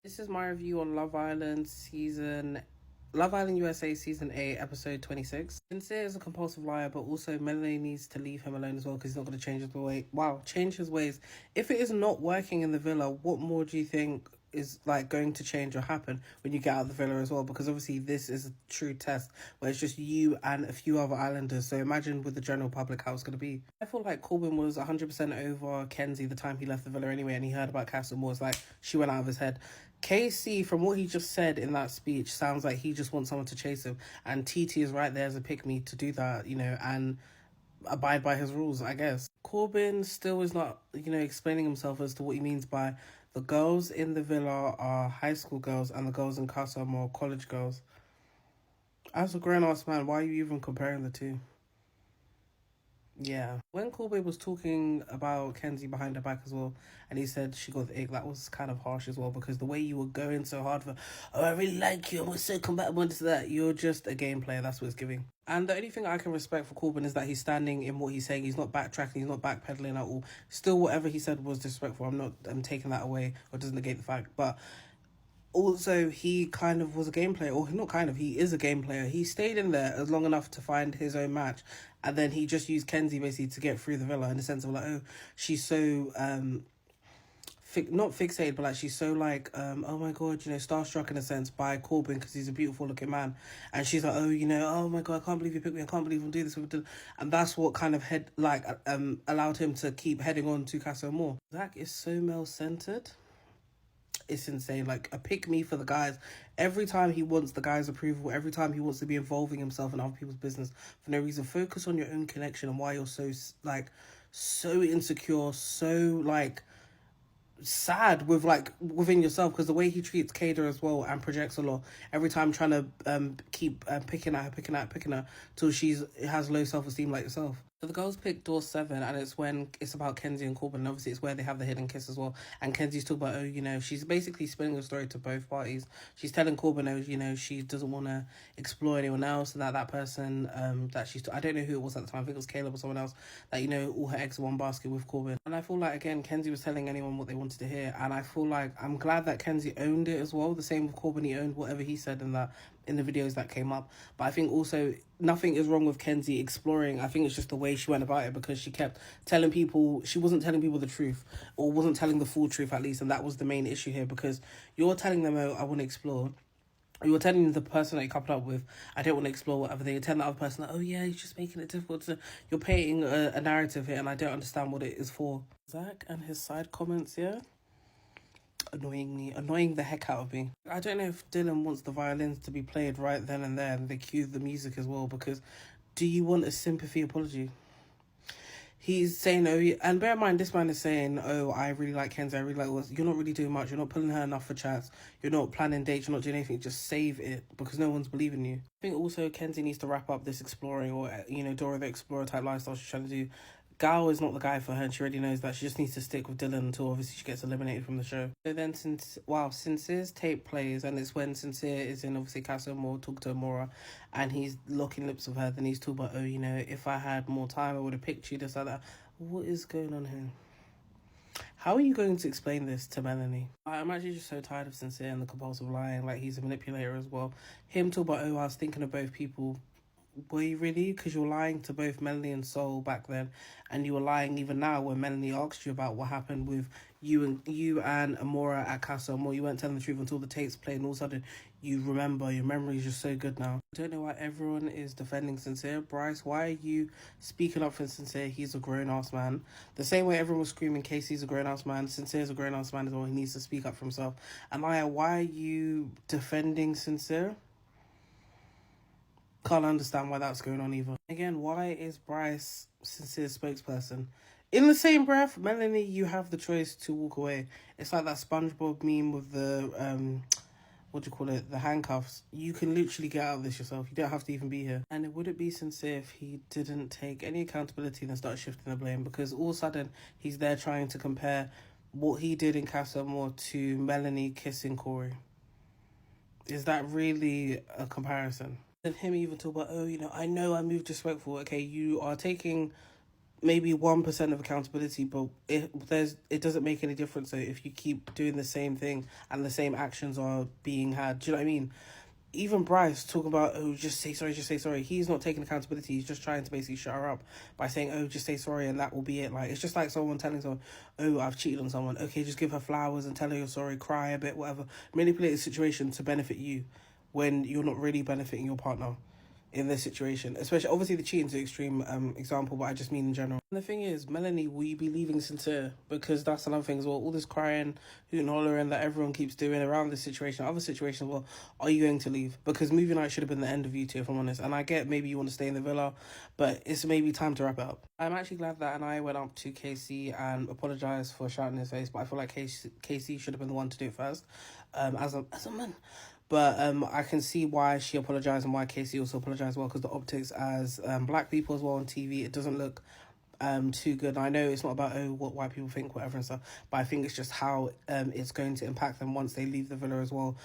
This is my review on Love Island USA season 8 episode 26. Sincere is a compulsive liar, but also Melanie needs to leave him alone as well because he's not going to change his ways. If it is not working in the villa, what more do you think is like going to change or happen when you get out of the villa as well? Because obviously this is a true test where it's just you and a few other islanders, so imagine with the general public how it's going to be. I feel like Corbin was 100% over Kenzie the time he left the villa anyway, and he heard about Castle Moore. It's like she went out of his head. KC, from what he just said in that speech, sounds like he just wants someone to chase him, and TT is right there as a pick-me to do that, and abide by his rules, I guess. Corbin still is not, explaining himself as to what he means by the girls in the villa are high school girls and the girls in Casa are more college girls. As a grown-ass man, why are you even comparing the two? Yeah. When Corbin was talking about Kenzie behind her back as well, and he said she got the ick, that was kind of harsh as well, because the way you were going so hard for, oh, I really like you, and we're so compatible into that, you're just a game player, that's what it's giving. And the only thing I can respect for Corbin is that he's standing in what he's saying. He's not backtracking, he's not backpedaling at all. Still, whatever he said was disrespectful. I'm taking that away, or doesn't negate the fact, but also he kind of was a game player, or not kind of, he is a game player. He stayed in there as long enough to find his own match, and then he just used Kenzie basically to get through the villa, in the sense of like, oh, she's so not fixated, but like she's so like oh my god, starstruck in a sense by Corbin because he's a beautiful looking man, and she's like, oh, oh my god, I can't believe you picked me, I can't believe we'll do this, and that's what kind of allowed him to keep heading on to Casa Moore. Zach is so male-centered. It's insane. Like a pick me for the guys. Every time he wants the guys' approval, every time he wants to be involving himself in other people's business for no reason. Focus on your own connection and why you're so insecure, so sad within yourself, because the way he treats Kader as well and projects a lot every time, trying to keep picking at her till she has low self-esteem like yourself. So the girls picked door 7, and it's when it's about Kenzie and Corbin, and obviously it's where they have the hidden kiss as well. And Kenzie's talking about, she's basically spinning a story to both parties. She's telling Corbin, she doesn't want to explore anyone else, and that person I don't know who it was at the time, I think it was Caleb or someone else, that, all her eggs in one basket with Corbin. And I feel like, again, Kenzie was telling anyone what they wanted to hear, and I feel like I'm glad that Kenzie owned it as well. The same with Corbin, he owned whatever he said in the videos that came up. But I think also nothing is wrong with Kenzie exploring. I think it's just the way she went about it, because she kept telling people, she wasn't telling people the truth, or wasn't telling the full truth at least, and that was the main issue here, because you're telling them, oh, I want to explore. You're telling the person that you coupled up with, I don't want to explore whatever. They tell the other person, oh yeah, he's just making it difficult. You're painting a narrative here, and I don't understand what it is for. Zach and his side comments here, annoying the heck out of me. I don't know if Dylan wants the violins to be played right then and there, and they cue the music as well, because do you want a sympathy apology? He's saying, and bear in mind, this man is saying, oh, I really like Kenzie, I really like you're not really doing much, you're not pulling her enough for chats, you're not planning dates, you're not doing anything, just save it, because no one's believing you. I think also Kenzie needs to wrap up this exploring, or, Dora the Explorer type lifestyle she's trying to do. Gal is not the guy for her, and she already knows that. She just needs to stick with Dylan until obviously she gets eliminated from the show. So then, Sincere's tape plays, and it's when Sincere is in obviously Casa Moore talking to Amora, and he's locking lips with her. Then he's talking about, if I had more time, I would have picked you, this, like that. What is going on here? How are you going to explain this to Melanie? I'm actually just so tired of Sincere and the compulsive lying. Like, he's a manipulator as well. Him talking about, I was thinking of both people. Were you really? Because you're lying to both Melanie and Sol back then, and you were lying even now when Melanie asked you about what happened with you and Amora at Casa Amor. You weren't telling the truth until the tapes played, and all of a sudden you remember. Your memory is just so good now. I don't know why everyone is defending Sincere. Bryce, why are you speaking up for Sincere? He's a grown-ass man. The same way everyone was screaming Casey's a grown-ass man, Sincere's a grown-ass man as well. He needs to speak up for himself. And why are you defending Sincere? Can't understand why that's going on either. Again, why is Bryce Sincere's spokesperson? In the same breath, Melanie, you have the choice to walk away. It's like that SpongeBob meme with the the handcuffs. You can literally get out of this yourself. You don't have to even be here. And would it be Sincere if he didn't take any accountability and then start shifting the blame? Because all of a sudden he's there trying to compare what he did in Casa Amor to Melanie kissing Corey. Is that really a comparison? And him even talk about, I know I moved disrespectful. Okay, you are taking maybe 1% of accountability, but it doesn't make any difference. So if you keep doing the same thing and the same actions are being had, do you know what I mean? Even Bryce talking about, oh, just say sorry, just say sorry. He's not taking accountability. He's just trying to basically shut her up by saying, oh, just say sorry and that will be it. Like, it's just like someone telling someone, oh, I've cheated on someone. Okay, just give her flowers and tell her you're sorry, cry a bit, whatever. Manipulate the situation to benefit you when you're not really benefiting your partner in this situation. Especially, obviously, the cheating's an extreme example, but I just mean in general. And the thing is, Melanie, will you be leaving Sincere? Because that's another thing as well. All this crying, hooting and hollering that everyone keeps doing around this situation, other situations, well, are you going to leave? Because movie night should have been the end of you two, if I'm honest. And I get maybe you want to stay in the villa, but it's maybe time to wrap it up. I'm actually glad that I went up to Casey and apologised for shouting in his face, but I feel like Casey should have been the one to do it first, as a man. But I can see why she apologised and why Casey also apologised as well, because the optics as black people as well on TV, it doesn't look too good. And I know it's not about, oh, what white people think, whatever and stuff, but I think it's just how it's going to impact them once they leave the villa as well,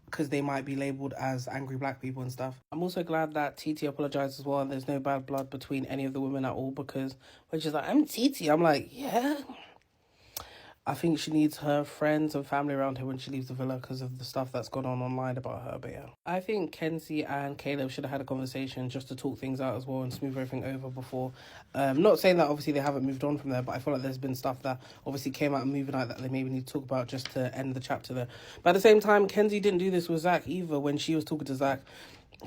because they might be labelled as angry black people and stuff. I'm also glad that TT apologised as well, and there's no bad blood between any of the women at all, because when she's like, I'm TT, I'm like, yeah. I think she needs her friends and family around her when she leaves the villa because of the stuff that's gone on online about her. But yeah, I think Kenzie and Caleb should have had a conversation just to talk things out as well and smooth everything over before. Not saying that obviously they haven't moved on from there, but I feel like there's been stuff that obviously came out of movie night that they maybe need to talk about just to end the chapter there. But at the same time, Kenzie didn't do this with Zach either. When she was talking to Zach,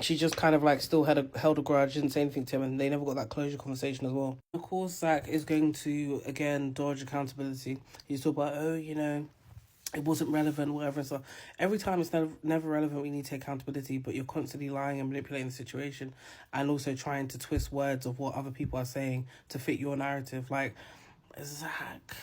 she just kind of like still held a grudge, didn't say anything to him, and they never got that closure conversation as well. Of course, Zach is going to again dodge accountability. He's talking about, oh, you know, it wasn't relevant, whatever. So every time it's never relevant, we need to take accountability, but you're constantly lying and manipulating the situation and also trying to twist words of what other people are saying to fit your narrative. Like, Zach.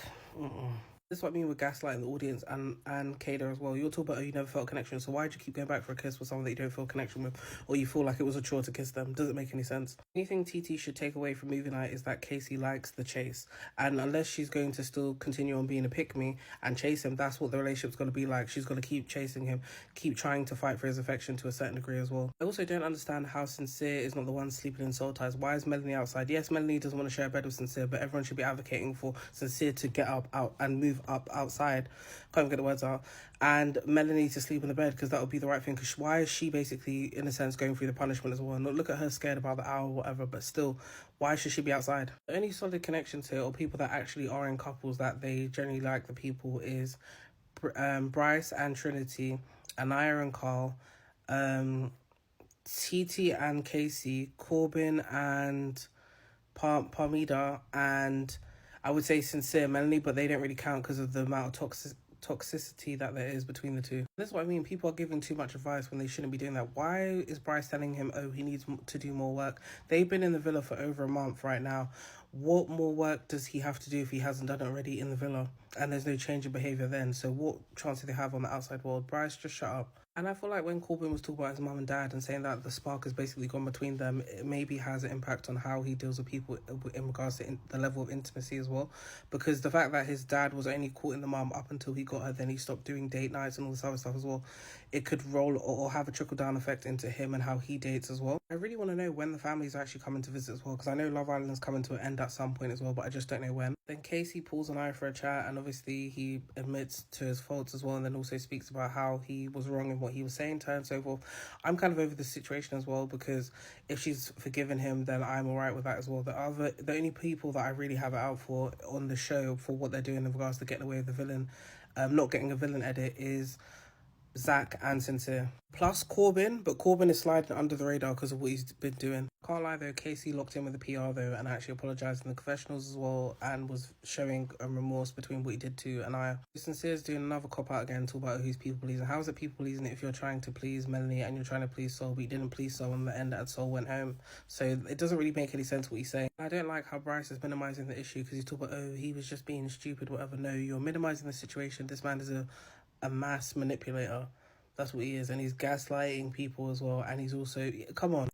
This is what I mean with gaslighting the audience and Kader as well. You're talking about, oh, you never felt a connection, so why did you keep going back for a kiss with someone that you don't feel a connection with, or you feel like it was a chore to kiss them? Doesn't make any sense. Anything TT should take away from movie night is that Casey likes the chase, and unless she's going to still continue on being a pick-me and chase him, that's what the relationship's going to be like. She's going to keep chasing him, keep trying to fight for his affection to a certain degree as well. I also don't understand how Sincere is not the one sleeping in soul ties. Why is Melanie outside? Yes, Melanie doesn't want to share a bed with Sincere, but everyone should be advocating for Sincere to get up out and move up outside. Can't even get the words out. And Melanie to sleep in the bed, because that would be the right thing. Because why is she basically, in a sense, going through the punishment as well? Not look at her scared about the owl or whatever, but still, why should she be outside? The only solid connections here, or people that actually are in couples that they generally like the people, is Bryce and Trinity, Anaya and Carl, TT and Casey, Corbin and Parmida, and I would say Sincere Melanie, but they don't really count because of the amount of toxicity that there is between the two. That's what I mean. People are giving too much advice when they shouldn't be doing that. Why is Bryce telling him, oh, he needs to do more work? They've been in the villa for over a month right now. What more work does he have to do if he hasn't done it already in the villa? And there's no change in behaviour then. So what chance do they have on the outside world? Bryce, just shut up. And I feel like when Corbin was talking about his mum and dad and saying that the spark has basically gone between them, it maybe has an impact on how he deals with people in regards to the level of intimacy as well. Because the fact that his dad was only courting the mum up until he got her, then he stopped doing date nights and all this other stuff as well, it could roll or have a trickle-down effect into him and how he dates as well. I really want to know when the family's actually coming to visit as well, because I know Love Island is coming to an end at some point as well, but I just don't know when. Then Casey pulls an eye for a chat, and obviously he admits to his faults as well, and then also speaks about how he was wrong in what he was saying to her and so forth. I'm kind of over the situation as well, because if she's forgiven him, then I'm alright with that as well. The only people that I really have it out for on the show for what they're doing in regards to getting away with the villain, not getting a villain edit, is Zach and Sincere. Plus Corbin, but Corbin is sliding under the radar because of what he's been doing. Can't lie though, Casey locked in with the PR though and actually apologised in the confessionals as well, and was showing a remorse between what he did to Anaya. Sincere's doing another cop out again, talk about who's people pleasing. How is it people pleasing if you're trying to please Melanie and you're trying to please Sol, but you didn't please Sol and the end that Sol went home? So it doesn't really make any sense what he's saying. I don't like how Bryce is minimising the issue, because he's talking about, oh, he was just being stupid, whatever. No, you're minimising the situation. This man is a mass manipulator. That's what he is, and he's gaslighting people as well, and he's also, come on.